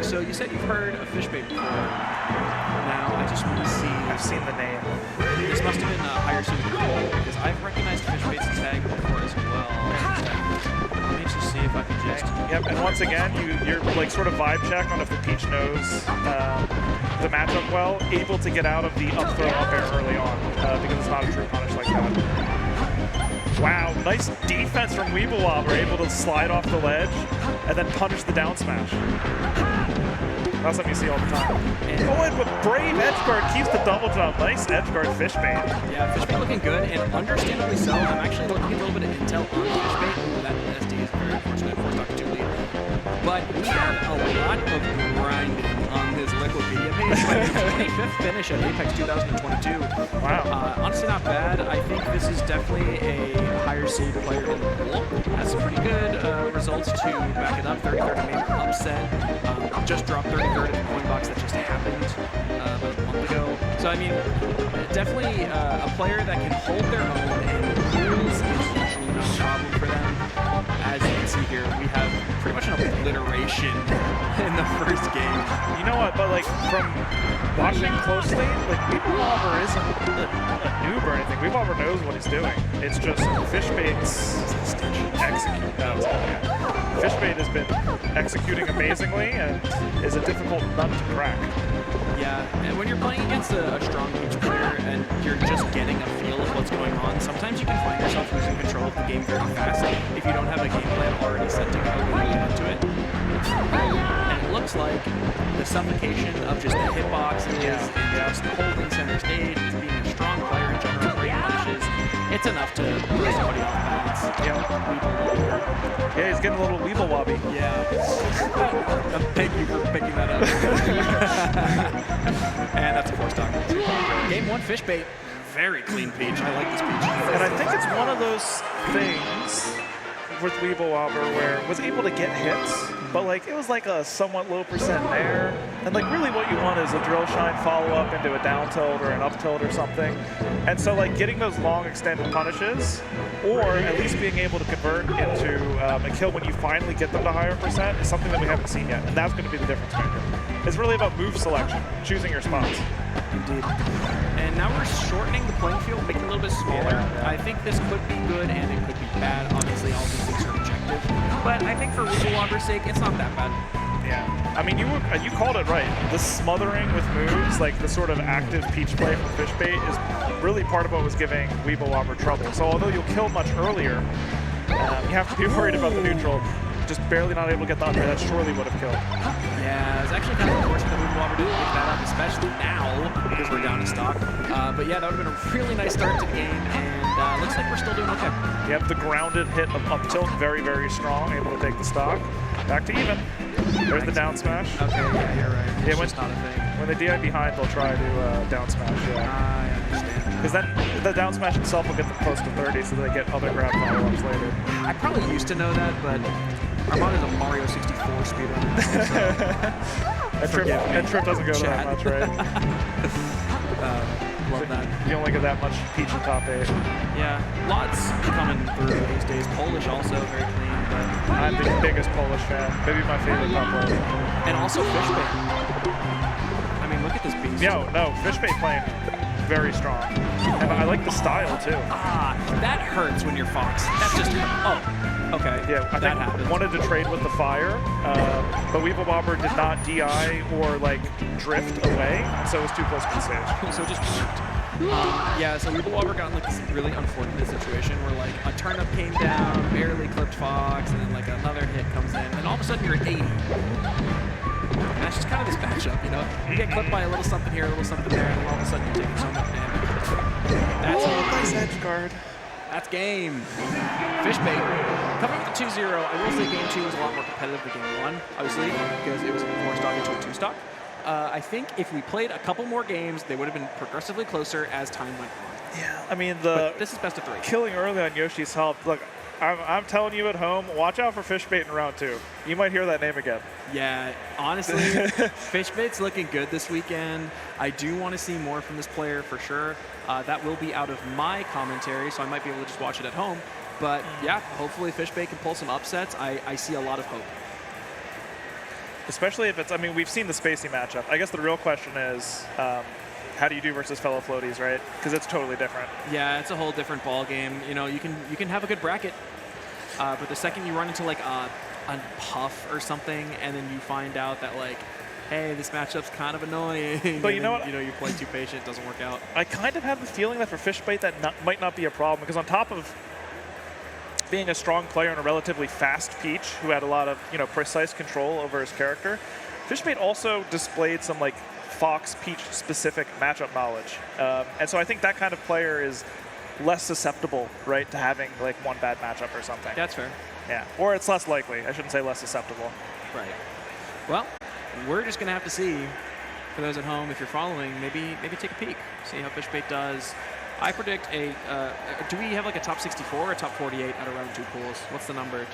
so you said you've heard of Fishabait before. Now, I just want to see. I've seen the name. This must have been a higher suited Cole, because I've recognized Fishabait's tag before as well. Let me just see if I can just... Yep, and once again, you're like sort of vibe check on if the Peach knows the matchup well, able to get out of the up throw up air early on, because it's not a true punish like that. Wow, nice defense from Webelwobler, able to slide off the ledge and then punish the down smash. That's something you see all the time. And but brave edge guard keeps the double jump. Nice edge guard Fishabait. Yeah, Fishabait looking good, and understandably so. I'm actually looking at a little bit of intel on Fishabait. That SD is very unfortunate for Dr. 2 lead. But we have a lot of grinding on this Liquipedia page. 25th finish at Apex 2022. Wow. Honestly, not bad. I think this is definitely a higher seed player in the pool. Has some pretty good results to back it up. 33rd in major upset. Just dropped 33rd in the coin box that just happened about a month ago. So, I mean, definitely a player that can hold their own, and rules is usually not a problem for them. As you can see here, we have pretty much an obliteration in the first game. You know what, but like from watching closely, like Webelwobler isn't a noob or anything. Webelwobler knows what he's doing. It's just Fishabait's Fishabait has been executing amazingly and is a difficult nut to crack. Yeah, and when you're playing against a strong Peach player and you're just getting a feel of what's going on, sometimes you can find yourself losing control of the game very fast if you don't have a game plan already set to go when you get into it. And it looks like the suffocation of just the hitboxes and just holding center stage, being a strong player in general, great punishes, it's enough to throw somebody off balance. Yeah, he's getting a little Webelwobby. Yeah. Thank you for picking that up. And that's a 4-stock. Game 1 Fishabait, very clean Peach. I like this Peach. And I think it's one of those things with Webelwobler where it was able to get hits, but like it was like a somewhat low percent there. And like really what you want is a drill shine follow up into a down tilt or an up tilt or something. And so like getting those long extended punishes, or at least being able to convert into a kill when you finally get them to higher percent is something that we haven't seen yet. And that's going to be the difference maker. It's really about move selection, choosing your spots. Indeed. And now we're shortening the playing field, making it a little bit smaller. I think this could be good and it could be bad. Obviously, all these things are objective. But I think for Webelwobler's sake, it's not that bad. Yeah. I mean, you called it right. The smothering with moves, like the sort of active Peach play from Fishabait, is really part of what was giving Webelwobler trouble. So although you'll kill much earlier, you have to be worried about the neutral. Just barely not able to get the under. That surely would have killed. Yeah, it's actually kind of unfortunate that Webelwobler didn't pick that up, especially now because we're down to stock. But yeah, that would have been a really nice start to the game, and looks like we're still doing okay. Yep, the grounded hit of up tilt, very, very strong, able to take the stock. Back to even. There's the down smash. Okay, yeah, you're right. It's yeah, just not a thing. When they DI behind, they'll try to down smash, yeah. I understand. Because then the down smash itself will get them close to 30, so they get other grab follow-ups later. I probably used to know that, but Armando's a Mario 64 speedrunner. So and Trip doesn't go to that much, right? Love that. You only get that much Peach in top 8. Yeah, lots coming through these days. Polish also very clean, but I'm the biggest Polish fan. Maybe my favorite top player. And also Fishabait. I mean, look at this beast. No, Fishabait playing very strong. And I like the style too. Ah, that hurts when you're Fox. That just okay. Yeah, I think happens. Wanted to trade with the fire, but Webelwobler did not DI or like drift away, so it was too close to the stage. So just yeah, so Webelwobler got in like this really unfortunate situation where like a turnip came down, barely clipped Fox, and then like another hit comes in, and all of a sudden you're at 80. And that's just kind of this matchup, you know? You get clipped by a little something here, a little something there, and all of a sudden you're taking so much damage. That's nice edge guard. That's game. Fishabait. Coming with the 2-0, I will say game 2 was a lot more competitive than game 1, obviously, because it was a 4-stock into a 2-stock. I think if we played a couple more games, they would have been progressively closer as time went on. Yeah, I mean, but this is best of 3. Killing early on Yoshi's help. Look, I'm telling you at home, watch out for Fishabait in round 2. You might hear that name again. Yeah, honestly, Fishabait's looking good this weekend. I do want to see more from this player for sure. That will be out of my commentary, so I might be able to just watch it at home. But yeah, hopefully Fishabait can pull some upsets. I see a lot of hope. Especially if it's, I mean, we've seen the spacey matchup. I guess the real question is, how do you do versus fellow floaties, right? Because it's totally different. Yeah, it's a whole different ball game. You know, you can have a good bracket, but the second you run into like a puff or something, and then you find out that like, hey, this matchup's kind of annoying. But you know what? You know, you play too patient, it doesn't work out. I kind of have the feeling that for Fishabait that might not be a problem, because on top of being a strong player and a relatively fast Peach who had a lot of, you know, precise control over his character, Fishabait also displayed some like Fox Peach specific matchup knowledge. And so I think that kind of player is less susceptible, right, to having like one bad matchup or something. That's fair. Yeah, or it's less likely. I shouldn't say less susceptible. Right. Well, we're just going to have to see, for those at home, if you're following, maybe take a peek, see how Fishabait does. I predict a, do we have like a top 64 or a top 48 out of round 2 pools? What's the number?